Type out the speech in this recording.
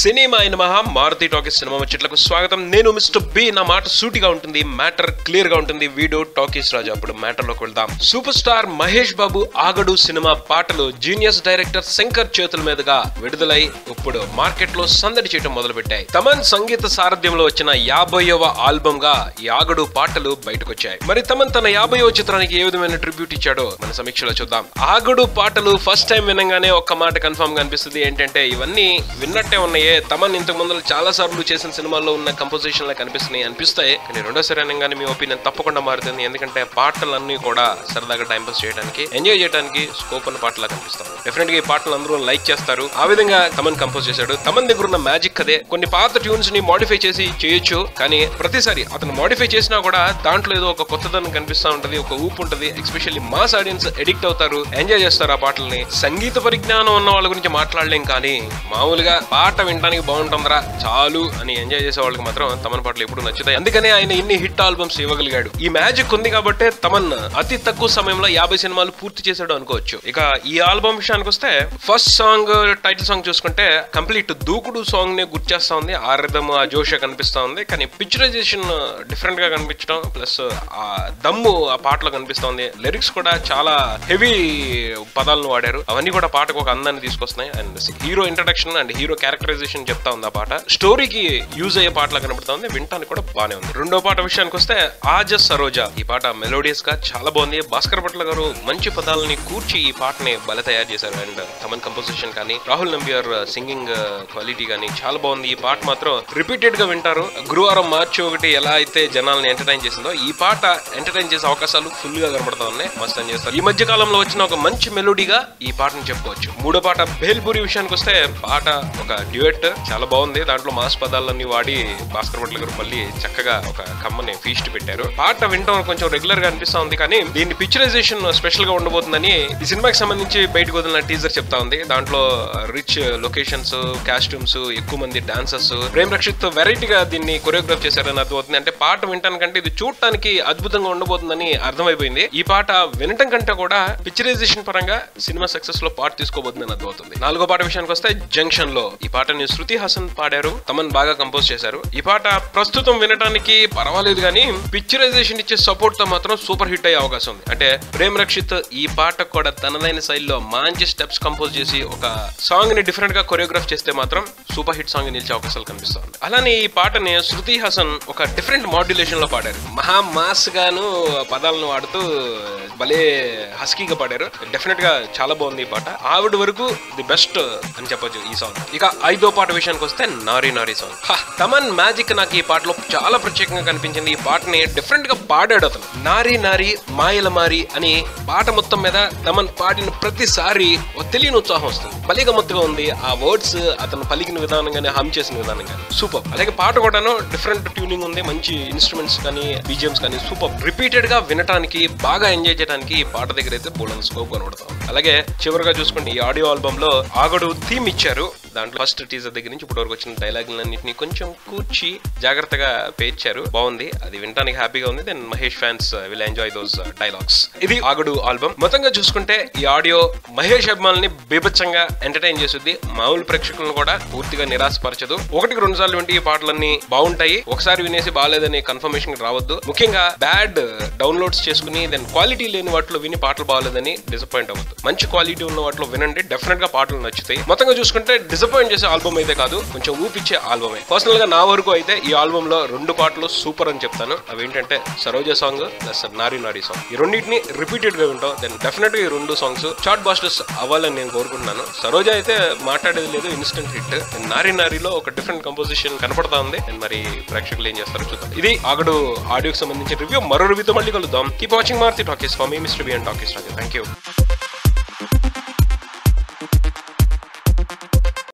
Cinema అయిన మహా Maruti talkies cinema ముచ్చట్లకు స్వాగతం. నేను మిస్టర్ బి. నా మాట సూటిగా ఉంటుంది, మ్యాటర్ క్లియర్ గా ఉంటుంది. వీడియో టాకీస్ రాజా. అప్పుడు మ్యాటర్ లోకి వెళ్దాం. సూపర్ స్టార్ మహేష్ బాబు ఆగడు సినిమా పాటలు జీనియస్ డైరెక్టర్ శంకర్ చేతుల మీదుగా విడుదలై ఇప్పుడు మార్కెట్ లో సందడి చేయడం మొదలు పెట్టాయి. తమన్ సంగీత సారథ్యంలో వచ్చిన 50వ ఆల్బమ్ గా ఈ ఆగడు పాటలు బయటకు వచ్చాయి. మరి తమన్ తన 50వ చిత్రానికి ఏ విధమైన ట్రిబ్యూట్ ఇచ్చాడో మన సమీక్షలో చూద్దాం. ఆగడు పాటలు ఫస్ట్ టైం వినగానే ఒక్క మాట కన్ఫర్మ్ గా అనిపిస్తుంది. ఏంటంటే ఇవన్నీ విన్నట్టే ఉన్నాయే. తమన్ ఇంతకు ముందు చాలా సార్లు చేసిన సినిమాల్లో ఉన్న కంపోజిషన్ లా అనిపిస్తాయి. కానీ రెండోసారి అనగానే మీ ఒపీనియన్ తప్పకుండా మారుతుంది. ఎందుకంటే పాటలన్నీ కూడా సరదాగా టైం పాస్ చేయడానికి, ఎంజాయ్ చేయడానికి స్కోప్ ఉన్న పాటలా కనిపిస్తాయి. డెఫినెట్ గా ఈ పాటలు అందరూ లైక్ చేస్తారు. ఆ విధంగా తమన్ కంపోజ్ చేశాడు. తమన్ దగ్గర ఉన్న మ్యాజిక్ అదే. కొన్ని పాత ట్యూన్స్ ని మోడిఫై చేసి చేయొచ్చు, కానీ ప్రతిసారి అతను మోడిఫై చేసినా కూడా దాంట్లో ఏదో ఒక కొత్తదనం కనిపిస్తా ఉంటది, ఒక ఊపు ఉంటది. ఎస్పెషల్లీ మాస్ ఆడియన్స్ ఎడిక్ట్ అవుతారు, ఎంజాయ్ చేస్తారు ఆ పాటల్ని. సంగీత పరిజ్ఞానం ఉన్న వాళ్ళ గురించి మాట్లాడలేం, కానీ మామూలుగా పాట వినడానికి బాగుంటుందిరా చాలు అని ఎంజాయ్ చేసే వాళ్ళకి మాత్రం తమన్ పాటలు ఎప్పుడు నచ్చుతాయి. అందుకనే ఆయన ఇన్ని హిట్ ఆల్బమ్స్ ఇవ్వగలిగాడు. ఈ మ్యాజిక్ ఉంది కాబట్టి తమన్ అతి తక్కువ సమయంలో 50 సినిమాలు పూర్తి చేశాడు అనుకోవచ్చు. ఇక ఈ ఆల్బమ్ విషయానికి వస్తే ఫస్ట్ సాంగ్, టైటిల్ సాంగ్ చూసుకుంటే కంప్లీట్ దూకుడు సాంగ్ నే గుర్తు చేస్తా ఉంది. ఆ రిథమ్, ఆ జోష్ కనిపిస్తా ఉంది. కానీ పిక్చరైజేషన్ డిఫరెంట్ గా కనిపించడం ప్లస్ ఆ దమ్ము ఆ పాటలో కనిపిస్తోంది. లిరిక్స్ కూడా చాలా హెవీ పదాలను వాడారు. అవన్నీ కూడా పాటకు ఒక అందాన్ని తీసుకొస్తున్నాయి. And hero introduction and hero characterization చెప్తా ఉంది. ఆ పాట స్టోరీకి యూజ్ అయ్యే పాటలా కనబడతా ఉంది. వినటానికి కూడా బానే ఉంది. రెండో పాట విషయానికి వస్తే ఆజ సరోజా. ఈ పాట మెలోడియస్ గా చాలా బాగుంది. భాస్కర్ భట్ల గారు మంచి పదాలని కూర్చి ఈ పాటని బల తయారు చేశారు. అండ్ తమన్ కంపోజిషన్ కానీ, రాహుల్ నంబియార్ సింగింగ్ క్వాలిటీ కానీ చాలా బాగుంది. ఈ పాట మాత్రం రిపీటెడ్ గా వింటారు. గురువారం మార్చి 1 ఎలా అయితే జనాల్ని ఎంటర్టైన్ చేసిందో, ఈ పాట ఎంటర్టైన్ చేసే అవకాశాలు ఫుల్ గా కనబడతా ఉన్నాయి. మస్త్ అని చేస్తారు. ఈ మధ్య కాలంలో వచ్చిన ఒక మంచి మెలోడీగా ఈ పాటని చెప్పుకోవచ్చు. మూడో పాట భేల్పూరి విషయానికి వస్తే పాట ఒక డ్యూయట్ చాలా బాగుంది. దాంట్లో మాస్ పదాలన్నీ వాడి భాస్కర్ భట్ల గారు మళ్ళీ చక్కగా ఒక కమ్మని ఫీస్ట్ పెట్టారు. పాట వినడం కొంచెం రెగ్యులర్ గా అనిపిస్తా ఉంది, కానీ దీని పిక్చరైజేషన్ స్పెషల్ గా ఉండబోతుందని ఈ సినిమాకి సంబంధించి బయటకు వదిలిన టీజర్ చెప్తా ఉంది. దాంట్లో రిచ్ లొకేషన్స్, కాస్ట్యూమ్స్, ఎక్కువ మంది డాన్సర్స్, ప్రేమ్ రక్షిత్ వెరైటీగా దీన్ని కొరియోగ్రాఫ్ చేశారని అర్థమవుతుంది. అంటే పాట వినటానికంటే ఇది చూడటానికి అద్భుతంగా ఉండబోతుందని అర్థమైపోయింది. ఈ పాట వినటం కంటే కూడా పిక్చరైజేషన్ పరంగా సినిమా సక్సెస్ లో పార్ట్ తీసుకోబోతుందని అర్థమవుతుంది. నాలుగో పాట విషయానికి వస్తే జంక్షన్ లో. ఈ పాటని శృతి హాసన్ పాడారు. తమన్ బాగా కంపోజ్ చేశారు. ఈ పాట ప్రస్తుతం వినటానికి పర్వాలేదు, కానీ పిక్చరైజేషన్ ఇచ్చే సపోర్ట్ తో మాత్రం సూపర్ హిట్ అయ్యే అవకాశం ఉంది. అంటే ప్రేమ్ రక్షిత్ ఈ పాట కూడా తనదైన శైలిలో మంచి స్టెప్స్ కంపోజ్ చేసి ఒక సాంగ్ ని డిఫరెంట్ గా కొరియోగ్రాఫ్ చేస్తే మాత్రం సూపర్ హిట్ సాంగ్ నిలిచే అవకాశాలు కనిపిస్తుంది. అలానే ఈ పాటని శృతి హాసన్ ఒక డిఫరెంట్ మాడ్యులేషన్ లో పాడారు. మహా మాస్ గాను పదాలను వాడుతూ భలే హస్కీగా పాడారు. డెఫినెట్ గా చాలా బాగుంది ఈ పాట. ఆవిడ వరకు ది బెస్ట్ అని చెప్పొచ్చు ఈ సాంగ్. ఇక ఐదో పాట విషయానికి వస్తే నారీ నారీ సాంగ్. తమన్ మ్యాజిక్ నాకు ఈ పాటలో చాలా ప్రత్యేకంగా కనిపించింది. ఈ పాటని డిఫరెంట్ గా పాడాడు అతను. నారీ నారీ మాయల మారి అని పాట మొత్తం మీద తమన్ పాడిన ప్రతిసారి ఒక తెలియని ఉత్సాహం వస్తుంది. భలేగా మొత్తగా ఉంది. ఆ వర్డ్స్, అతను పలికిన విధానం కానీ, హమ్ చేసిన విధానం కానీ సూపర్. అలాగే పాట కూడాను డిఫరెంట్ ట్యూనింగ్ ఉంది. మంచి ఇన్స్ట్రుమెంట్స్ కానీ, బీజిఎమ్స్ కానీ సూపర్. రిపీటెడ్ గా వినటానికి, బాగా ఎంజాయ్ చేయడానికి ఈ పాట దగ్గర అయితే బోల్డెన్ స్కోప్ కనబడతాం. అలాగే చివరిగా చూసుకుంటే ఈ ఆడియో ఆల్బమ్ లో ఆగడు థీమ్ ఇచ్చారు. దాంట్లో ఫస్ట్ టీజర్ దగ్గర నుంచి ఇప్పటి వరకు వచ్చిన డైలాగులన్నింటినీ కొంచెం కూర్చి జాగ్రత్తగా పేర్చారు. బాగుంది. అది వినడానికి హ్యాపీగా ఉంది. Then Mahesh fans will enjoy those dialogues. ఇది ఆగడు ఆల్బమ్. మొత్తంగా చూసుకుంటే ఈ ఆడియో మహేష్ అభిమానుల్ని బీభత్సంగా ఎంటర్టైన్ చేస్తుంది. మామూలు ప్రేక్షకులను కూడా పూర్తిగా నిరాశపరచదు. 1-2 సార్లు వింటే ఈ పాటలన్నీ బాగుంటాయి. ఒకసారి వినేసి బాగాలేదని కన్ఫర్మేషన్ రావద్దు. ముఖ్యంగా బ్యాడ్ డౌన్లోడ్స్ చేసుకుని దెన్ క్వాలిటీ లేని వాటిలో విని పాటలు బాగాలేదని డిసప్పాయింట్ అవ్వద్దు. మంచి క్వాలిటీ ఉన్న వాటిలో వినండి. డెఫినెట్ గా పాటలు నచ్చుతాయి. మొత్తంగా చూసుకుంటే డిసప్పాయింట్ చేసే ఆల్బమ్ అయితే కాదు, కొంచెం ఊపిచ్చే ఆల్బమే. పర్సనల్ గా నా వరకు అయితే ఈ ఆల్బమ్ లో 2 పాటలు సూపర్ అని చెప్తాను. అవి ఏంటంటే సరోజా సాంగ్ ప్లస్ నారీ నారీ సాంగ్. ఈ రెండింటిని రిపీటెడ్ గా వింటాం. దెన్ డెఫినెట్ గా ఈ 2 సాంగ్స్ చార్ట్ బాస్టర్స్ అవ్వాలని నేను కోరుకుంటున్నాను. సరోజా అయితే మాట్లాడేది లేదు, ఇన్స్టెంట్ హిట్. నారీ నారీలో ఒక డిఫరెంట్ కంపోజిషన్ కనపడతా ఉంది. మరి ప్రేక్షకులు ఏం చేస్తారో చూద్దాం. ఇది ఆగడు ఆడియోకి సంబంధించిన రివ్యూ. మరో రివ్యూతో మళ్ళీ కలుద్దాం. Keep watching Maruti talkies for me mister B and talkies Raja. Thank you.